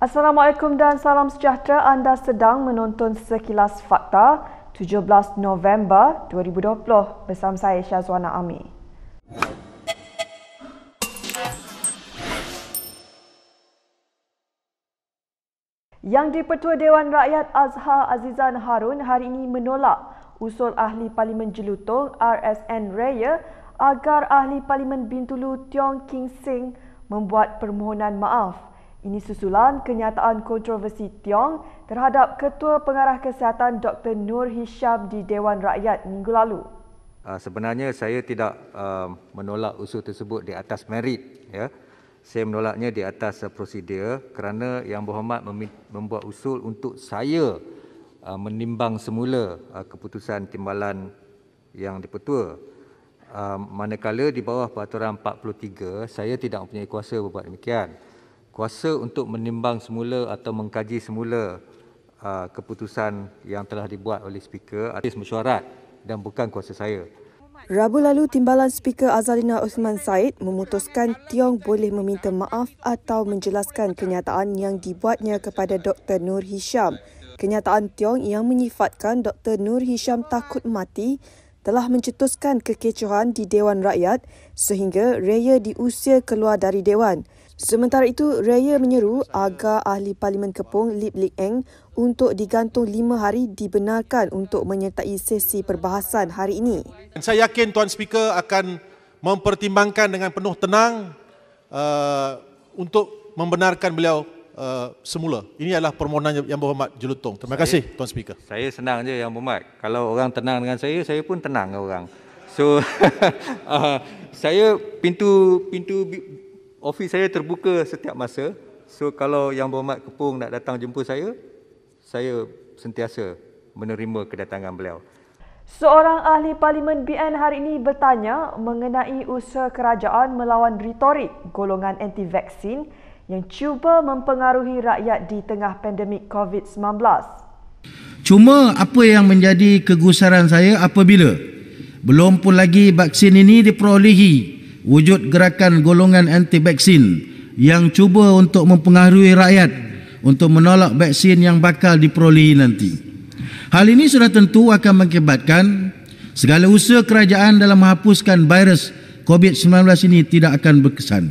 Assalamualaikum dan salam sejahtera. Anda sedang menonton Sekilas Fakta 17 November 2020 bersama saya Syazwana Ami. Yang di-Pertua Dewan Rakyat Azhar Azizan Harun hari ini menolak usul Ahli Parlimen Jelutong RSN Raya agar Ahli Parlimen Bintulu Tiong King Sing membuat permohonan maaf. Ini susulan kenyataan kontroversi Tiong terhadap Ketua Pengarah Kesihatan Dr. Nur Hisham di Dewan Rakyat minggu lalu. Sebenarnya saya tidak menolak usul tersebut di atas merit, ya. Saya menolaknya di atas prosedur kerana Yang Berhormat membuat usul untuk saya menimbang semula keputusan timbalan yang di-Pertua. Manakala di bawah Peraturan 43, saya tidak mempunyai kuasa berbuat demikian. Kuasa untuk menimbang semula atau mengkaji semula keputusan yang telah dibuat oleh Speaker atas mesyuarat dan bukan kuasa saya. Rabu lalu, Timbalan Speaker Azalina Osman Said memutuskan Tiong boleh meminta maaf atau menjelaskan kenyataan yang dibuatnya kepada Dr. Nur Hisham. Kenyataan Tiong yang menyifatkan Dr. Nur Hisham takut mati telah mencetuskan kekecohan di Dewan Rakyat sehingga Raya diusir keluar dari Dewan. Sementara itu, Raya menyeru agar Ahli Parlimen Kepong Lip Lik Eng untuk digantung 5 hari dibenarkan untuk menyertai sesi perbahasan hari ini. Saya yakin Tuan Speaker akan mempertimbangkan dengan penuh tenang untuk membenarkan beliau semula. Ini adalah permohonan Yang Berhormat Jelutong. Terima kasih Tuan Speaker. Saya senang je Yang Berhormat. Kalau orang tenang dengan saya pun tenang dengan orang. So, saya pintu ofis saya terbuka setiap masa. So, kalau Yang Berhormat Kepong nak datang jumpa saya sentiasa menerima kedatangan beliau. Seorang ahli Parlimen BN hari ini bertanya mengenai usaha kerajaan melawan retorik golongan anti-vaksin yang cuba mempengaruhi rakyat di tengah pandemik COVID-19. Cuma apa yang menjadi kegusaran saya apabila belum pun lagi vaksin ini diperolehi, wujud gerakan golongan anti-vaksin yang cuba untuk mempengaruhi rakyat untuk menolak vaksin yang bakal diperolehi nanti. Hal ini sudah tentu akan mengakibatkan segala usaha kerajaan dalam menghapuskan virus COVID-19 ini tidak akan berkesan.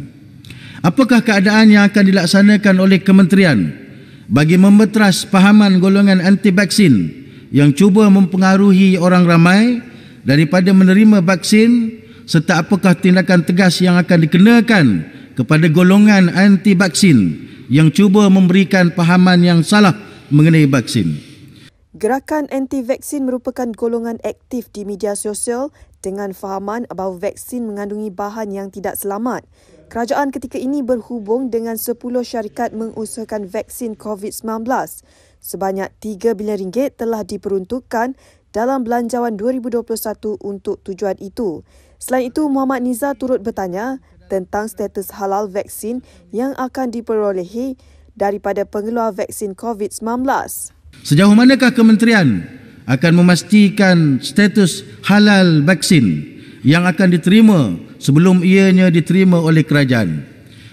Apakah keadaan yang akan dilaksanakan oleh kementerian bagi membeteras pahaman golongan anti-vaksin yang cuba mempengaruhi orang ramai daripada menerima vaksin, serta apakah tindakan tegas yang akan dikenakan kepada golongan anti-vaksin yang cuba memberikan pahaman yang salah mengenai vaksin? Gerakan anti-vaksin merupakan golongan aktif di media sosial dengan fahaman bahawa vaksin mengandungi bahan yang tidak selamat. Kerajaan ketika ini berhubung dengan 10 syarikat mengusahakan vaksin COVID-19. Sebanyak RM3 bilion telah diperuntukkan dalam belanjawan 2021 untuk tujuan itu. Selain itu, Muhammad Nizar turut bertanya tentang status halal vaksin yang akan diperolehi daripada pengeluar vaksin COVID-19. Sejauh manakah kementerian akan memastikan status halal vaksin yang akan diterima sebelum ianya diterima oleh kerajaan?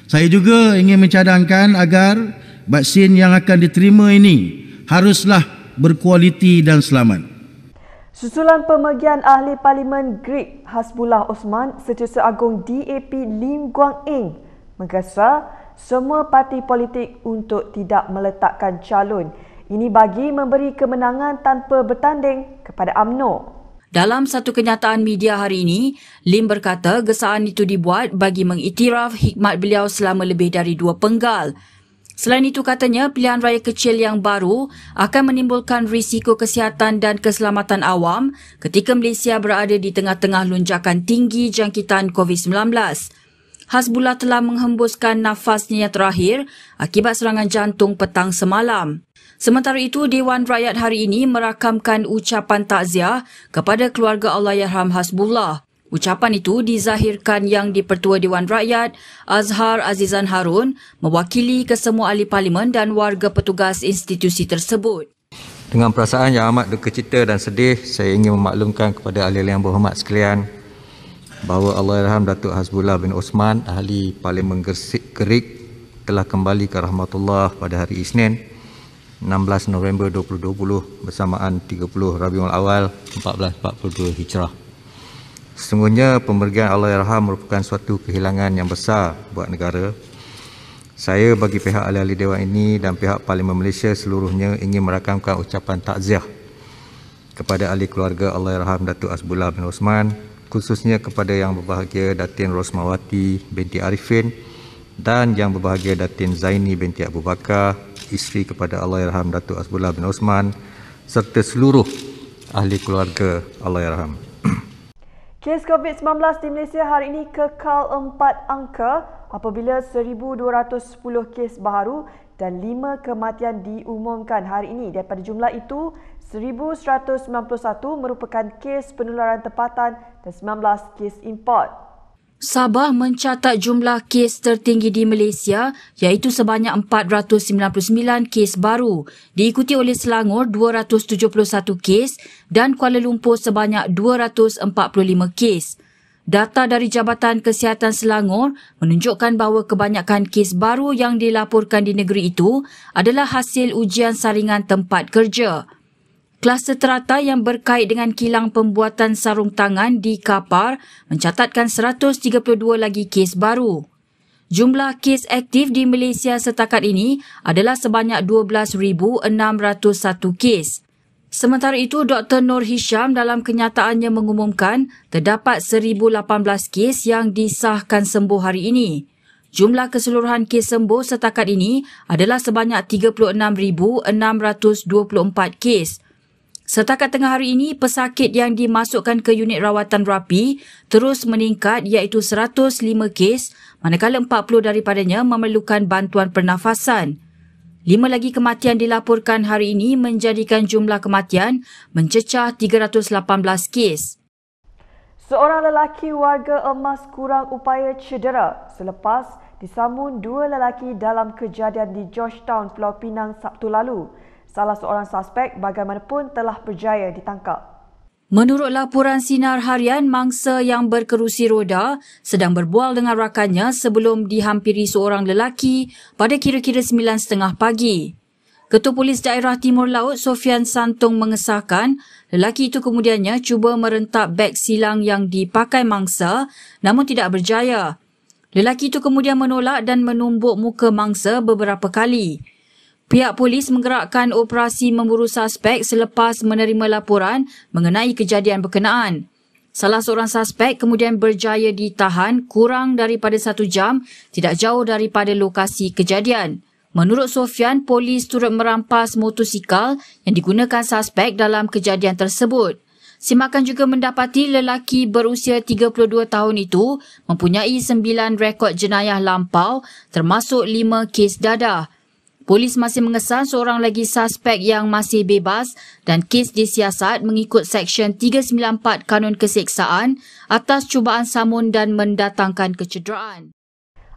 Saya juga ingin mencadangkan agar vaksin yang akan diterima ini haruslah berkualiti dan selamat. Susulan pemergian Ahli Parlimen Greek Hasbullah Osman, Setiausaha Agung DAP Lim Guang Eng menggesa semua parti politik untuk tidak meletakkan calon. Ini bagi memberi kemenangan tanpa bertanding kepada UMNO. Dalam satu kenyataan media hari ini, Lim berkata gesaan itu dibuat bagi mengiktiraf hikmat beliau selama lebih dari 2 penggal. Selain itu, katanya pilihan raya kecil yang baru akan menimbulkan risiko kesihatan dan keselamatan awam ketika Malaysia berada di tengah-tengah lonjakan tinggi jangkitan COVID-19. Hasbullah telah menghembuskan nafasnya yang terakhir akibat serangan jantung petang semalam. Sementara itu, Dewan Rakyat hari ini merakamkan ucapan takziah kepada keluarga Allahyarham Hasbullah. Ucapan itu dizahirkan Yang di-Pertua Dewan Rakyat Azhar Azizan Harun mewakili kesemua ahli parlimen dan warga petugas institusi tersebut. Dengan perasaan yang amat duka cita dan sedih, saya ingin memaklumkan kepada ahli yang berhormat sekalian bahawa Allahyarham Datuk Hasbullah bin Osman, Ahli Parlimen Greek telah kembali ke rahmatullah pada hari Isnin 16 November 2020 bersamaan 30 Rabiul Awal 1442 Hijrah. Sesungguhnya pemergian Allahyarham merupakan suatu kehilangan yang besar buat negara. Saya bagi pihak ahli-ahli Dewan ini dan pihak Parlimen Malaysia seluruhnya ingin merakamkan ucapan takziah kepada ahli keluarga Allahyarham Datuk Hasbullah bin Osman, khususnya kepada yang berbahagia Datin Rosmawati binti Arifin dan yang berbahagia Datin Zaini binti Abu Bakar, isteri kepada Allahyarham Datuk Hasbullah bin Osman, serta seluruh ahli keluarga Allahyarham. Kes COVID-19 di Malaysia hari ini kekal 4 angka apabila 1,210 kes baharu dan 5 kematian diumumkan hari ini. Daripada jumlah itu, 1,191 merupakan kes penularan tempatan dan 19 kes import. Sabah mencatat jumlah kes tertinggi di Malaysia iaitu sebanyak 499 kes baru, diikuti oleh Selangor 271 kes dan Kuala Lumpur sebanyak 245 kes. Data dari Jabatan Kesihatan Selangor menunjukkan bahawa kebanyakan kes baru yang dilaporkan di negeri itu adalah hasil ujian saringan tempat kerja. Kluster teratai yang berkait dengan kilang pembuatan sarung tangan di Kapar mencatatkan 132 lagi kes baru. Jumlah kes aktif di Malaysia setakat ini adalah sebanyak 12,601 kes. Sementara itu, Dr. Nur Hisham dalam kenyataannya mengumumkan terdapat 1,018 kes yang disahkan sembuh hari ini. Jumlah keseluruhan kes sembuh setakat ini adalah sebanyak 36,624 kes. Setakat tengah hari ini, pesakit yang dimasukkan ke unit rawatan rapi terus meningkat iaitu 105 kes, manakala 40 daripadanya memerlukan bantuan pernafasan. 5 lagi kematian dilaporkan hari ini menjadikan jumlah kematian mencecah 318 kes. Seorang lelaki warga emas kurang upaya cedera selepas disambung 2 lelaki dalam kejadian di Georgetown, Pulau Pinang Sabtu lalu. Salah seorang suspek bagaimanapun telah berjaya ditangkap. Menurut laporan Sinar Harian, mangsa yang berkerusi roda sedang berbual dengan rakannya sebelum dihampiri seorang lelaki pada kira-kira 9.30 pagi. Ketua Polis Daerah Timur Laut, Sofian Santung mengesahkan lelaki itu kemudiannya cuba merentak beg silang yang dipakai mangsa namun tidak berjaya. Lelaki itu kemudian menolak dan menumbuk muka mangsa beberapa kali. Pihak polis menggerakkan operasi memburu suspek selepas menerima laporan mengenai kejadian berkenaan. Salah seorang suspek kemudian berjaya ditahan kurang daripada 1 jam tidak jauh daripada lokasi kejadian. Menurut Sofian, polis turut merampas motosikal yang digunakan suspek dalam kejadian tersebut. Simakan juga mendapati lelaki berusia 32 tahun itu mempunyai 9 rekod jenayah lampau termasuk 5 kes dadah. Polis masih mengesah seorang lagi suspek yang masih bebas dan kes disiasat mengikut Seksyen 394 Kanun Keseksaan atas cubaan samun dan mendatangkan kecederaan.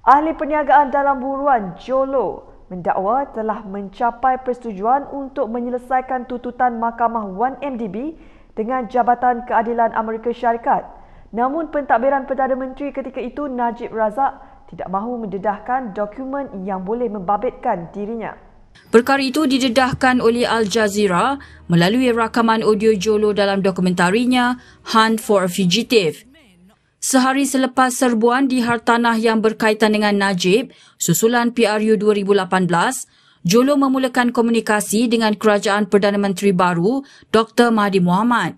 Ahli Perniagaan dalam Buruan Jolo mendakwa telah mencapai persetujuan untuk menyelesaikan tuntutan Mahkamah 1MDB dengan Jabatan Keadilan Amerika Syarikat. Namun pentadbiran Perdana Menteri ketika itu Najib Razak tidak mahu mendedahkan dokumen yang boleh membabitkan dirinya. Perkara itu didedahkan oleh Al Jazeera melalui rakaman audio Jolo dalam dokumentarinya Hunt for a Fugitive. Sehari selepas serbuan di hartanah yang berkaitan dengan Najib, susulan PRU 2018, Jolo memulakan komunikasi dengan Kerajaan Perdana Menteri baru, Dr. Mahathir Mohamad.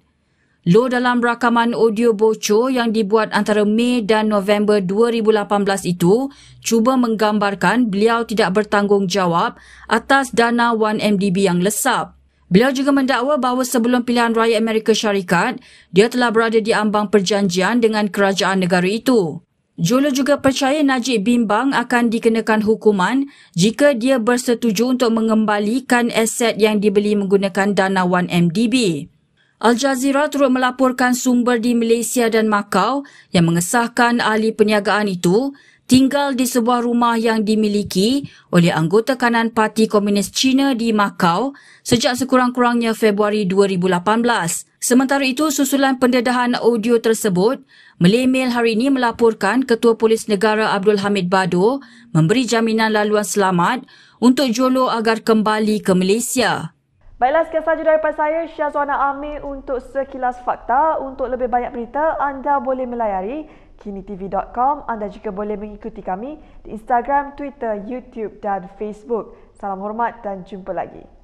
Loh dalam rakaman audio bocor yang dibuat antara Mei dan November 2018 itu cuba menggambarkan beliau tidak bertanggungjawab atas dana 1MDB yang lesap. Beliau juga mendakwa bahawa sebelum pilihan raya Amerika Syarikat, dia telah berada di ambang perjanjian dengan kerajaan negara itu. Jolo juga percaya Najib bimbang akan dikenakan hukuman jika dia bersetuju untuk mengembalikan aset yang dibeli menggunakan dana 1MDB. Al Jazeera turut melaporkan sumber di Malaysia dan Macau yang mengesahkan ahli perniagaan itu tinggal di sebuah rumah yang dimiliki oleh anggota kanan Parti Komunis China di Macau sejak sekurang-kurangnya Februari 2018. Sementara itu, susulan pendedahan audio tersebut, Malay Mail hari ini melaporkan Ketua Polis Negara Abdul Hamid Bado memberi jaminan laluan selamat untuk Jolo agar kembali ke Malaysia. Baiklah, sekian sahaja daripada saya, Syazwana Amir untuk Sekilas Fakta. Untuk lebih banyak berita, anda boleh melayari kinitv.com. Anda juga boleh mengikuti kami di Instagram, Twitter, YouTube dan Facebook. Salam hormat dan jumpa lagi.